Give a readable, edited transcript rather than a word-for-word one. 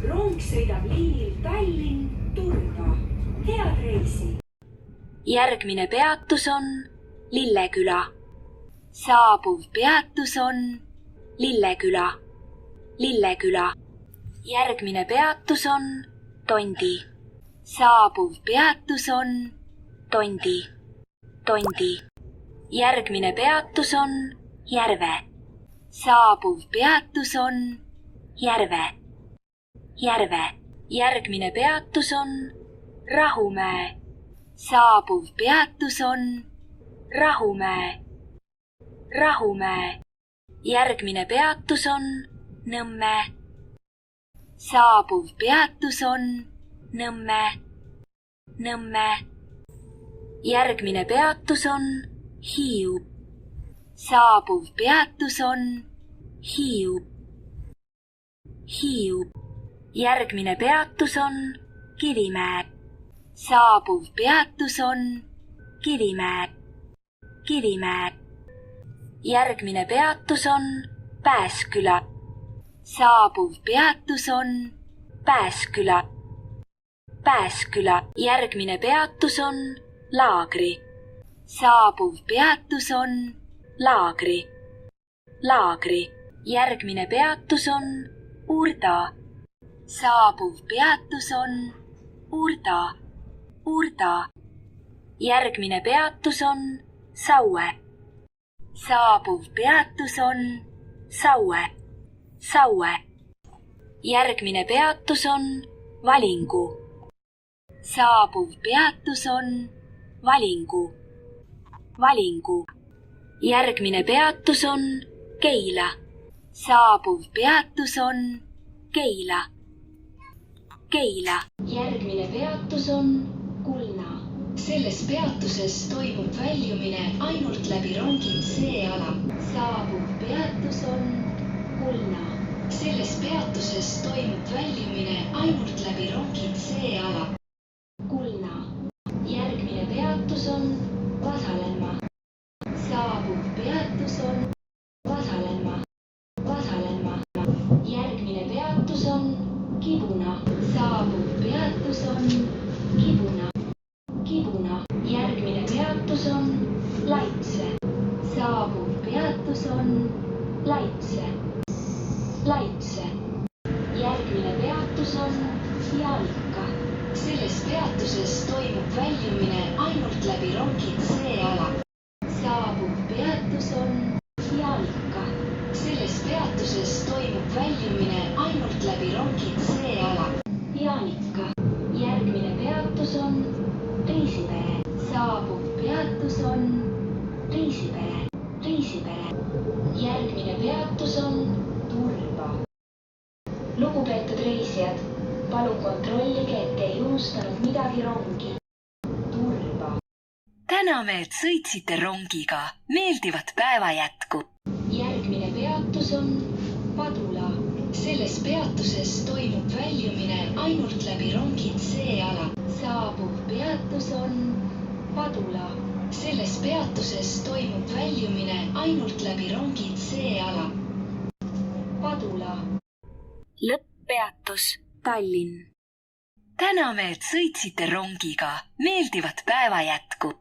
Rong sõidab liinil Tallinn-Turba. Head reisi! Järgmine peatus on Lilleküla. Saabuv peatus on Lilleküla. Lilleküla. Järgmine peatus on Tondi. Saabuv peatus on Tondi. Tondi. Järgmine peatus on Järve. Saabuv peatus on Järve. Järve. Järgmine peatus on Rahumäe. Saabuv peatus on Rahumäe. Rahumäe. Järgmine peatus on Nõmme. Saabuv peatus on Nõmme. Nõmme. Järgmine peatus on Hiiu. Saabuv peatus on Hiiu. Hiiu. Järgmine peatus on Kivimäe. Saabuv peatus on Kivimäe. Kivimäe. Järgmine peatus on Pääsküla. Saabuv peatus on Pääsküla. Pääsküla. Järgmine peatus on Laagri. Saabuv peatus on Laagri. Laagri. Järgmine peatus on Urda. Saabuv peatus on Urda. Urda. Järgmine peatus on Saue. Saabuv peatus on Saue. Saue. Järgmine peatus on Valingu. Saabuv peatus on Valingu. Valingu. Järgmine peatus on Keila. Saabuv peatus on Keila. Keila. Järgmine peatus on Kulna. Selles peatuses toimub väljumine ainult läbi rongi C-ala. Saabuv peatus on Kulna. Selles peatuses toimub väljumine ainult läbi rongi C-ala. Kulna. Järgmine peatus on Vasalemma. Saabuv peatus on Vasalemma. Vasalemma. Järgmine peatus on Kibuna. Saabuv peatus on Kibuna. Kibuna. Järgmine peatus on Laitse. Saabuv peatus on Laitse. Laitse. Järgmine peatus on Jalka. Selles peatuses toimub väljumine ainult läbi rongi C-ala. Saabuv peatus on Jalka. Selles peatuses toimub väljumine ainult läbi rongi C-ala. Jaanika. Järgmine peatus on Riisipere. Saabuv peatus on Riisipere. Riisipere. Järgmine peatus on Turba. Lugupeetud reisijad, palun kontrollige, et ei unustanud midagi rongi. Turba. Täname, et sõitsite rongiga. Meeldivat päeva jätku. Järgmine peatus on Padula. Selles peatuses toimub väljumine ainult läbi rongi C-ala. Saabuv peatus on Padula. Selles peatuses toimub väljumine ainult läbi rongi C-ala. Padula. Lõpppeatus Tallinn. Täname, et sõitsite rongiga. Meeldivat päeva jätku.